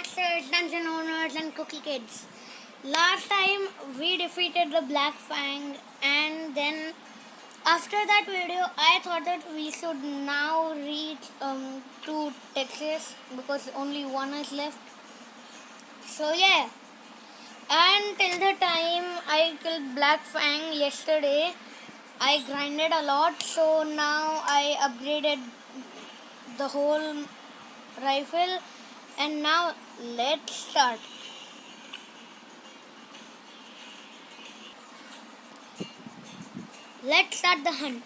Boxers, Dungeon Owners, and Cookie Kids. Last time we defeated the Black Fang, and then after that video, I thought that we should now reach to Texas because only one is left. So yeah, until the time I killed Black Fang yesterday, I grinded a lot. So now I upgraded the whole rifle, and now let's start. Let's start the hunt.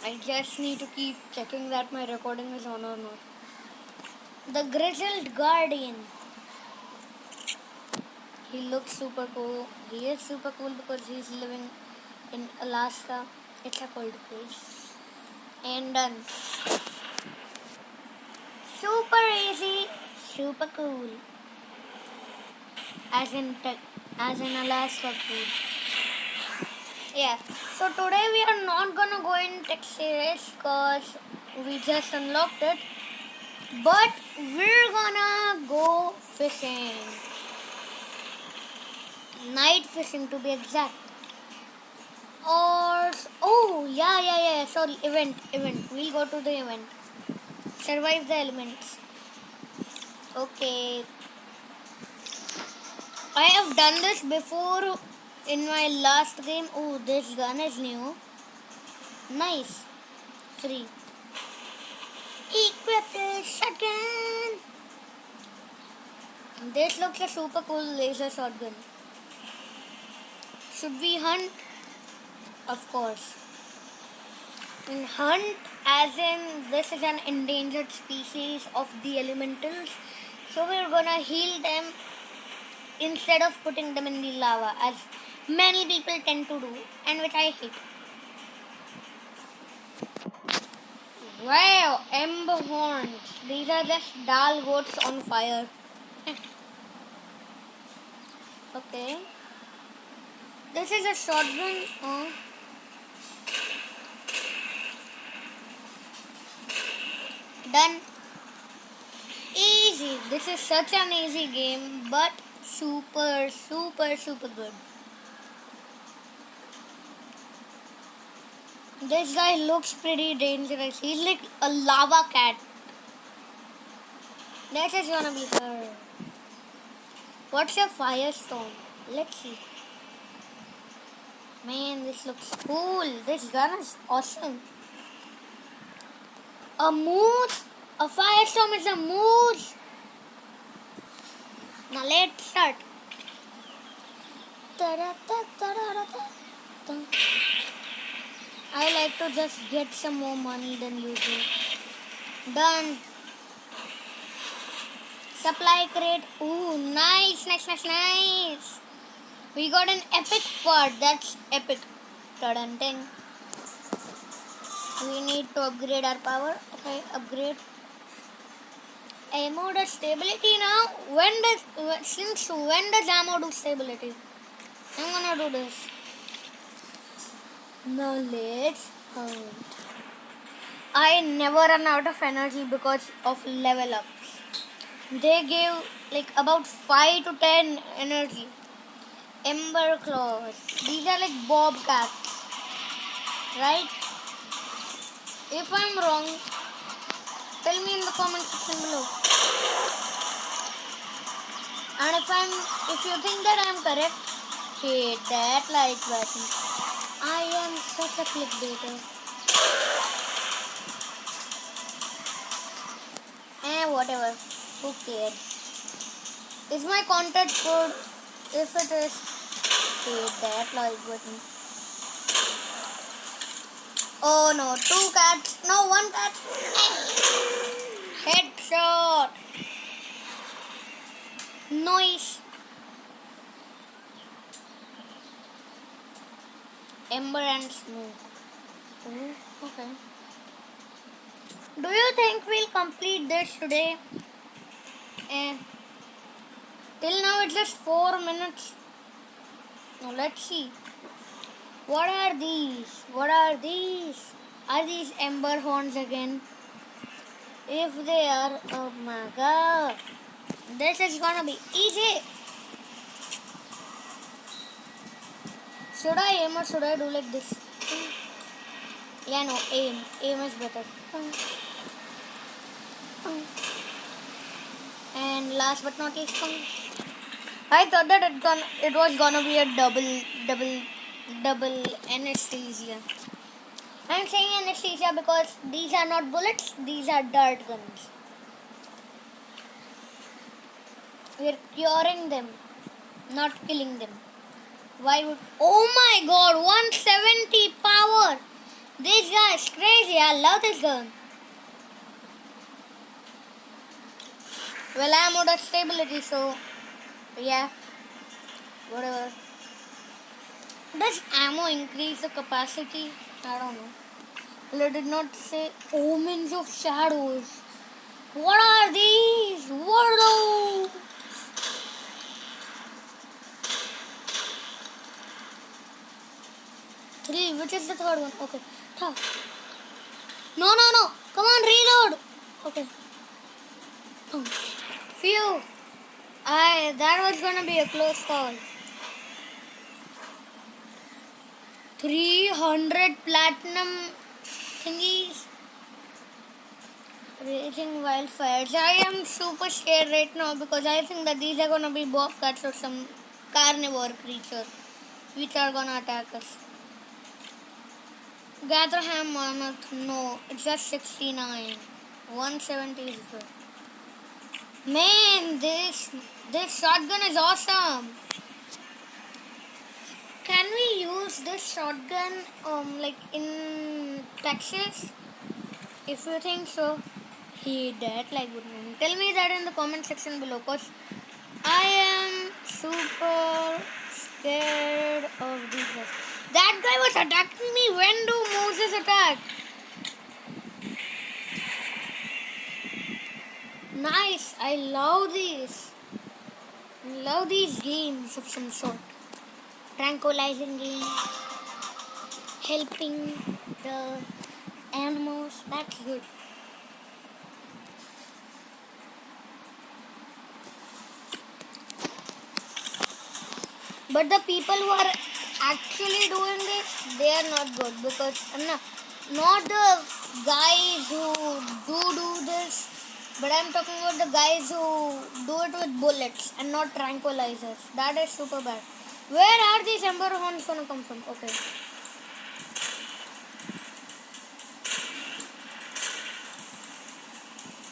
I just need to keep checking that my recording is on or not. The Grizzled Guardian. He looks super cool. He is super cool because he's living in Alaska. It's a cold place. And done. Super easy, super cool. As in Alaska food. Yeah. So today we are not gonna go in Texas because we just unlocked it. But we're gonna go fishing. Night fishing to be exact. Or yeah. Sorry, event. We'll go to the event. Survive the elements. Okay. I have done this before in my last game. Oh, this gun is new. Nice. Free. Equip the shotgun. This looks a super cool laser shotgun. Should we hunt? Of course. In hunt, as in this is an endangered species of the elementals. So we're gonna heal them instead of putting them in the lava, as many people tend to do, and which I hate. Wow, ember horns. These are just dal goats on fire. Okay. This is a shotgun. Oh. Done. Easy. This is such an easy game, but super good. This guy looks pretty dangerous. He's like a lava cat. This is gonna be her. What's your firestorm? Let's see. Man, this looks cool. This gun is awesome. A moose? A firestorm is a moose. Now let's start. I like to just get some more money than usual. Done. Supply crate. Ooh, nice. We got an epic part. That's epic. Ding. We need to upgrade our power. Okay, upgrade. Ammo does stability now. When does ammo do stability? I'm gonna do this. Now let's hunt. I never run out of energy because of level ups. They give like about 5 to 10 energy. Ember claws. These are like bobcats, right? If I'm wrong, tell me in the comment section below. And if you think that I'm correct, hit that like button. I am such a clickbaiter. Whatever. Who cares? Is my content good? If it is, hit that like button. Oh no, 2 cats. No, 1 cat. Headshot. Noise. Ember and snow. Ooh, okay. Do you think we'll complete this today? Till now it's just 4 minutes. Now let's see. What are these? Are these ember horns again? If they are, oh my god, this is gonna be easy. Should I aim or should I do like this? Yeah, no, aim. Aim is better. And last but not least, I thought that it was gonna be a double anesthesia. I'm saying anesthesia because these are not bullets, these are dart guns. We're curing them, not killing them. Why would... Oh my god, 170 power! This guy is crazy, I love this gun. Well, I'm out of stability, so yeah, whatever. Does ammo increase the capacity? I don't know. Well, it did not say omens of shadows. What are these? What are those? Three. Which is the third one? Okay. No. Come on, reload. Okay. Phew. That was gonna be a close call. 300 platinum thingies. Raging wildfires. I am super scared right now because I think that these are gonna be bobcats or some carnivore creature which are gonna attack us. Gatherham Mammoth, no, it's just 69. 170 is good. Man, this shotgun is awesome. Can we use this shotgun like in Texas? If you think so, hit that like button. Tell me that in the comment section below, cause I am super scared of these guys. That guy was attacking me. When do Moses attack? Nice. I love these. Love these games of some sort. Tranquilizing games. Helping the animals. That's good. But the people who are actually doing this, they are not good because not the guys who do this, but I'm talking about the guys who do it with bullets and not tranquilizers. That is super bad. Where are these ember horns gonna come from? Okay.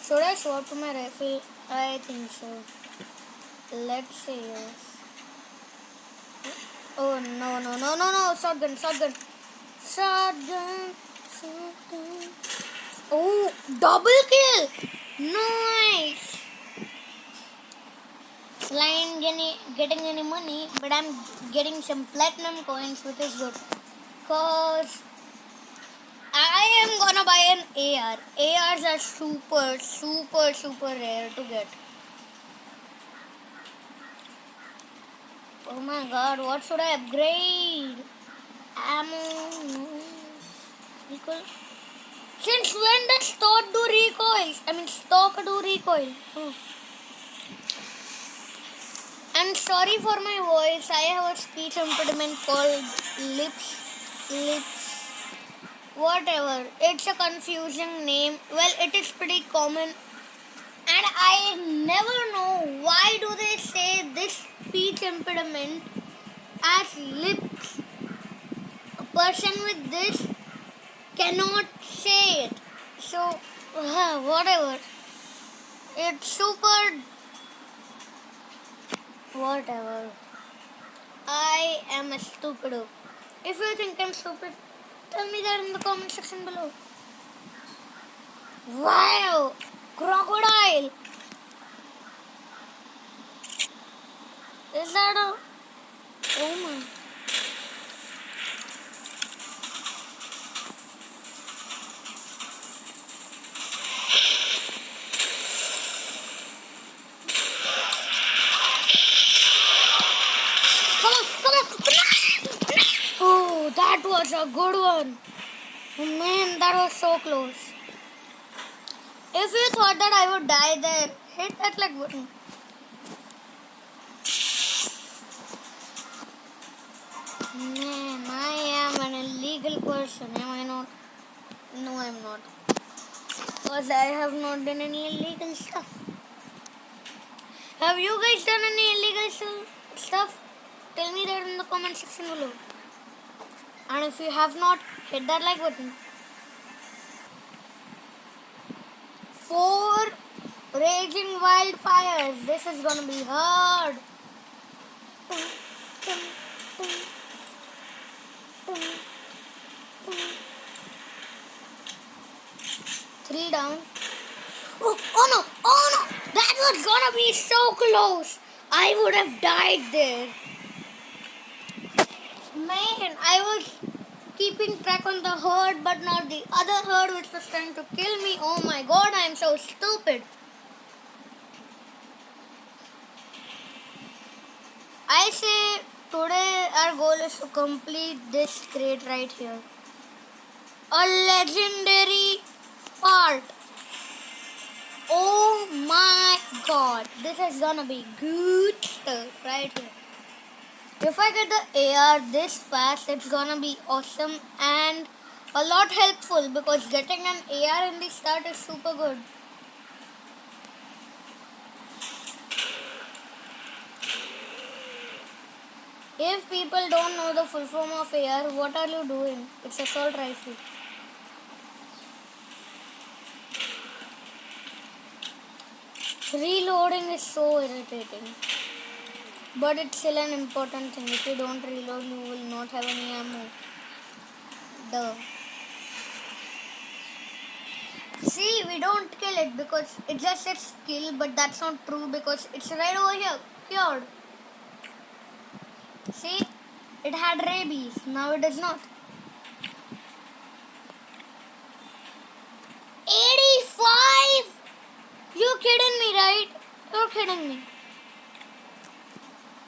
Should I swap to my rifle? I think so. Let's say yes. Oh no, shotgun. Oh, double kill! Nice! Lion getting any money, but I'm getting some platinum coins, which is good. Cause I am gonna buy an AR. ARs are super rare to get. Oh my god, what should I upgrade? Ammo. Recoil. Since when does stock do recoil? I'm sorry for my voice. I have a speech impediment called lips. Whatever. It's a confusing name. Well, it is pretty common. And I never know why do they say this speech impediment as lips. A person with this cannot say it. So, whatever. It's super... Whatever. I am a stupido. If you think I'm stupid, tell me that in the comment section below. Wow! Crocodile! Is that a... Oh my... Oh, that was a good one. Oh man, that was so close. If you thought that I would die there, hit that like button. Man, I am an illegal person. Am I not? No, I'm not. Because I have not done any illegal stuff. Have you guys done any illegal stuff? Tell me that in the comment section below. And if you have not, hit that like button. 4 raging wildfires. This is gonna be hard. 3 down. Oh no! Oh no! That was gonna be so close. I would have died there. Man, I was keeping track on the herd, but not the other herd which was trying to kill me. Oh my god, I am so stupid. I say today our goal is to complete this crate right here. A legendary part. Oh my god, this is gonna be good stuff right here. If I get the AR this fast, it's gonna be awesome and a lot helpful because getting an AR in the start is super good. If people don't know the full form of AR, what are you doing? It's assault rifle. Reloading is so irritating. But it's still an important thing. If you don't reload, you will not have any ammo. Duh. See, we don't kill it because it just says kill, but that's not true because it's right over here. Cured. See, it had rabies. Now it does not. 85? You kidding me, right? You're kidding me.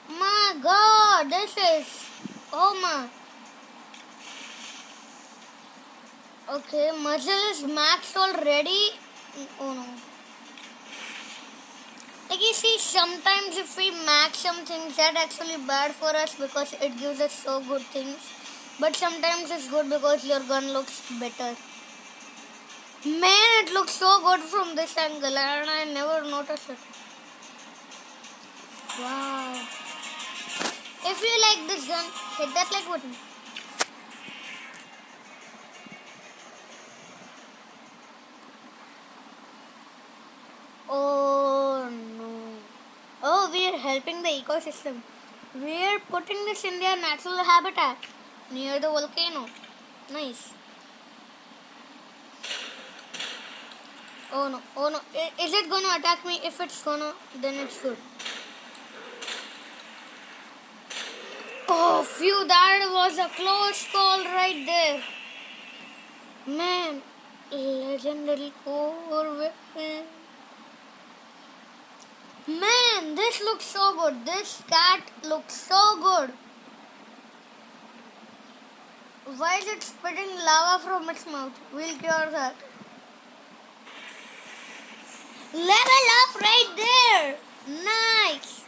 My god, this is... Oh my. Okay, muzzle is maxed already. Oh no. Like you see, sometimes if we max some things, that's actually bad for us because it gives us so good things. But sometimes it's good because your gun looks better. Man, it looks so good from this angle and I never noticed it. Wow. If you like this gun, hit that like button. Oh no. Oh, we are helping the ecosystem. We are putting this in their natural habitat near the volcano. Nice. Oh no, oh no. Is it gonna attack me? If it's gonna, then it's good. Oh, phew, that was a close call right there. Man, legendary core weapon. Man, this looks so good. This cat looks so good. Why is it spitting lava from its mouth? We'll cure that. Level up right there. Nice.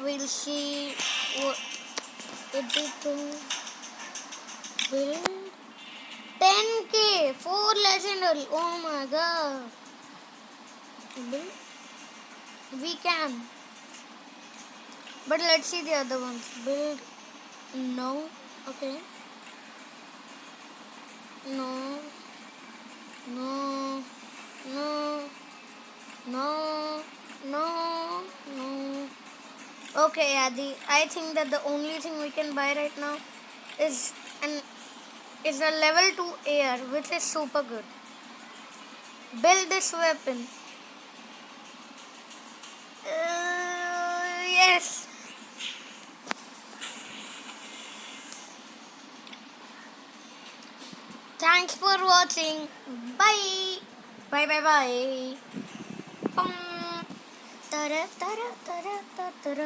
We'll see what it will 10k 4 legendary. Oh my god. We can. But let's see the other ones. Build. No. Okay. No. No. No. No. No. No. Okay, Adi. I think that the only thing we can buy right now is a level 2 AR, which is super good. Build this weapon. Yes. Thanks for watching. Bye. Bye bye bye. Tara, tara, tara, tara.